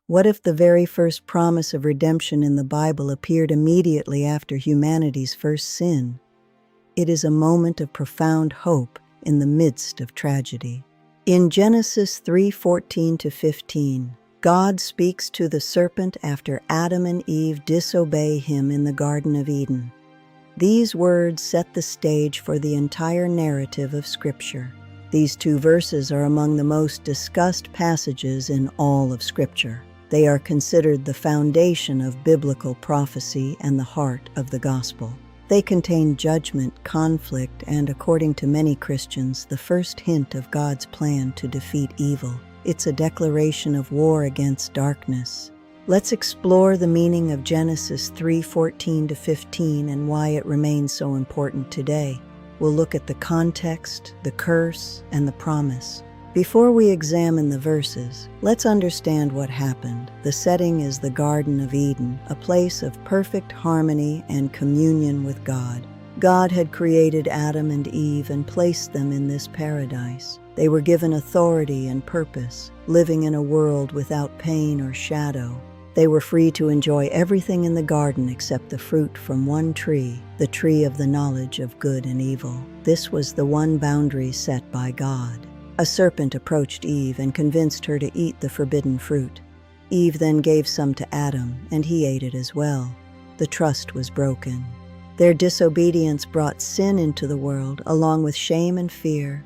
What if the very first promise of redemption in the Bible appeared immediately after humanity's first sin? It is a moment of profound hope in the midst of tragedy. In Genesis 3:14-15, God speaks to the serpent after Adam and Eve disobey him in the Garden of Eden. These words set the stage for the entire narrative of Scripture. These two verses are among the most discussed passages in all of Scripture. They are considered the foundation of biblical prophecy and the heart of the gospel. They contain judgment, conflict, and, according to many Christians, the first hint of God's plan to defeat evil. It's a declaration of war against darkness. Let's explore the meaning of Genesis 3:14-15 and why it remains so important today. We'll look at the context, the curse, and the promise. Before we examine the verses, let's understand what happened. The setting is the Garden of Eden, a place of perfect harmony and communion with God. God had created Adam and Eve and placed them in this paradise. They were given authority and purpose, living in a world without pain or shadow. They were free to enjoy everything in the garden except the fruit from one tree, the tree of the knowledge of good and evil. This was the one boundary set by God. A serpent approached Eve and convinced her to eat the forbidden fruit. Eve then gave some to Adam, and he ate it as well. The trust was broken. Their disobedience brought sin into the world, along with shame and fear.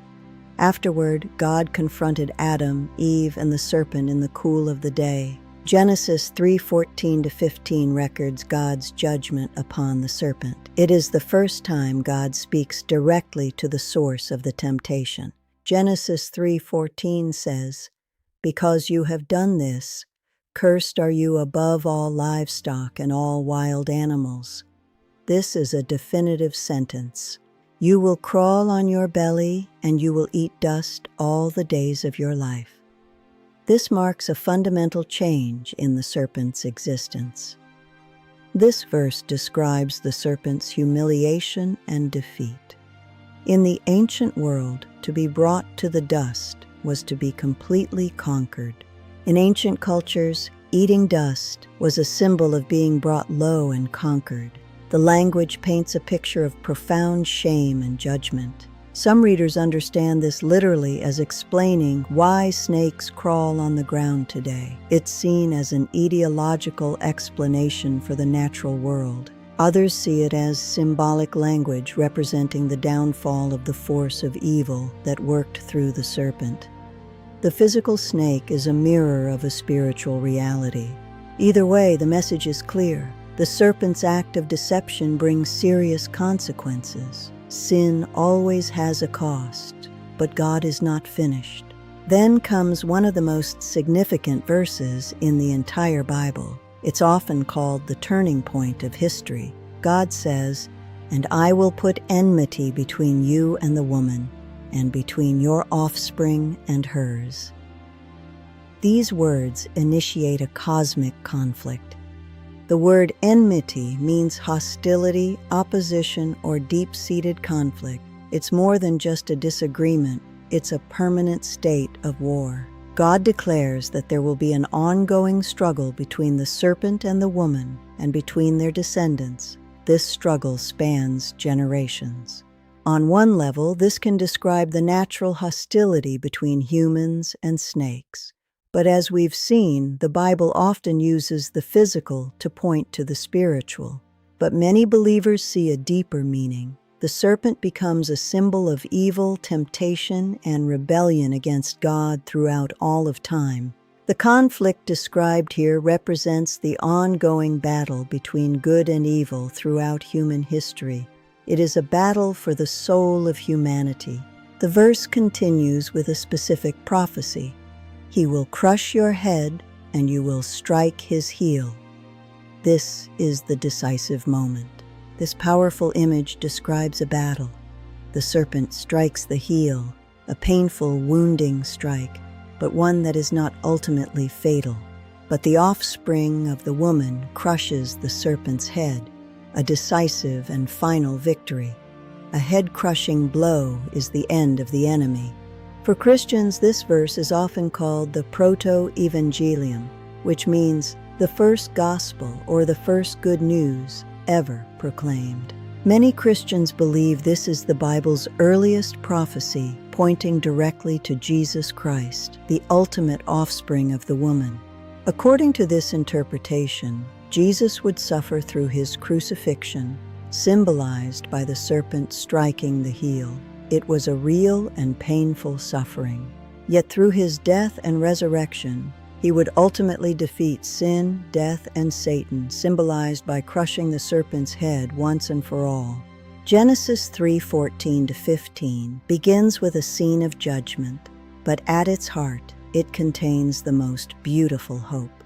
Afterward, God confronted Adam, Eve, and the serpent in the cool of the day. Genesis 3:14-15 records God's judgment upon the serpent. It is the first time God speaks directly to the source of the temptation. Genesis 3:14 says, "Because you have done this, cursed are you above all livestock and all wild animals." This is a definitive sentence. You will crawl on your belly and you will eat dust all the days of your life. This marks a fundamental change in the serpent's existence. This verse describes the serpent's humiliation and defeat. In the ancient world, to be brought to the dust was to be completely conquered. In ancient cultures, eating dust was a symbol of being brought low and conquered. The language paints a picture of profound shame and judgment. Some readers understand this literally as explaining why snakes crawl on the ground today. It's seen as an etiological explanation for the natural world. Others see it as symbolic language representing the downfall of the force of evil that worked through the serpent. The physical snake is a mirror of a spiritual reality. Either way, the message is clear. The serpent's act of deception brings serious consequences. Sin always has a cost, but God is not finished. Then comes one of the most significant verses in the entire Bible. It's often called the turning point of history. God says, "And I will put enmity between you and the woman, and between your offspring and hers." These words initiate a cosmic conflict. The word enmity means hostility, opposition, or deep-seated conflict. It's more than just a disagreement, it's a permanent state of war. God declares that there will be an ongoing struggle between the serpent and the woman, and between their descendants. This struggle spans generations. On one level, this can describe the natural hostility between humans and snakes. But as we've seen, the Bible often uses the physical to point to the spiritual. But many believers see a deeper meaning. The serpent becomes a symbol of evil, temptation, and rebellion against God throughout all of time. The conflict described here represents the ongoing battle between good and evil throughout human history. It is a battle for the soul of humanity. The verse continues with a specific prophecy. "He will crush your head, and you will strike his heel." This is the decisive moment. This powerful image describes a battle. The serpent strikes the heel, a painful, wounding strike, but one that is not ultimately fatal. But the offspring of the woman crushes the serpent's head, a decisive and final victory. A head-crushing blow is the end of the enemy. For Christians, this verse is often called the proto-evangelium. which means the first gospel or the first good news ever proclaimed. Many Christians believe this is the Bible's earliest prophecy, pointing directly to Jesus Christ, the ultimate offspring of the woman. According to this interpretation, Jesus would suffer through his crucifixion, symbolized by the serpent striking the heel. It was a real and painful suffering. Yet through his death and resurrection, he would ultimately defeat sin, death, and Satan, symbolized by crushing the serpent's head once and for all. Genesis 3:14-15 begins with a scene of judgment, but at its heart, it contains the most beautiful hope.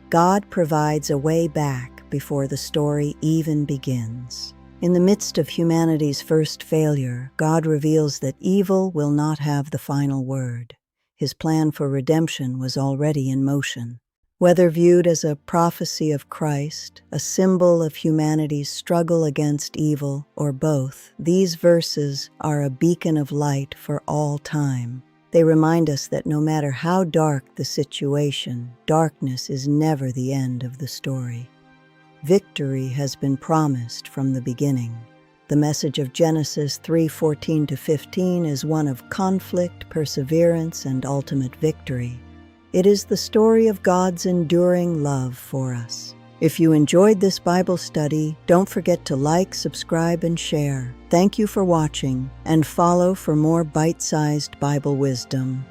God provides a way back before the story even begins. In the midst of humanity's first failure, God reveals that evil will not have the final word. His plan for redemption was already in motion. Whether viewed as a prophecy of Christ, a symbol of humanity's struggle against evil, or both, these verses are a beacon of light for all time. They remind us that no matter how dark the situation, darkness is never the end of the story. Victory has been promised from the beginning. The message of Genesis 3:14-15 is one of conflict, perseverance, and ultimate victory. It is the story of God's enduring love for us. If you enjoyed this Bible study, don't forget to like, subscribe, and share. Thank you for watching, and follow for more bite-sized Bible wisdom.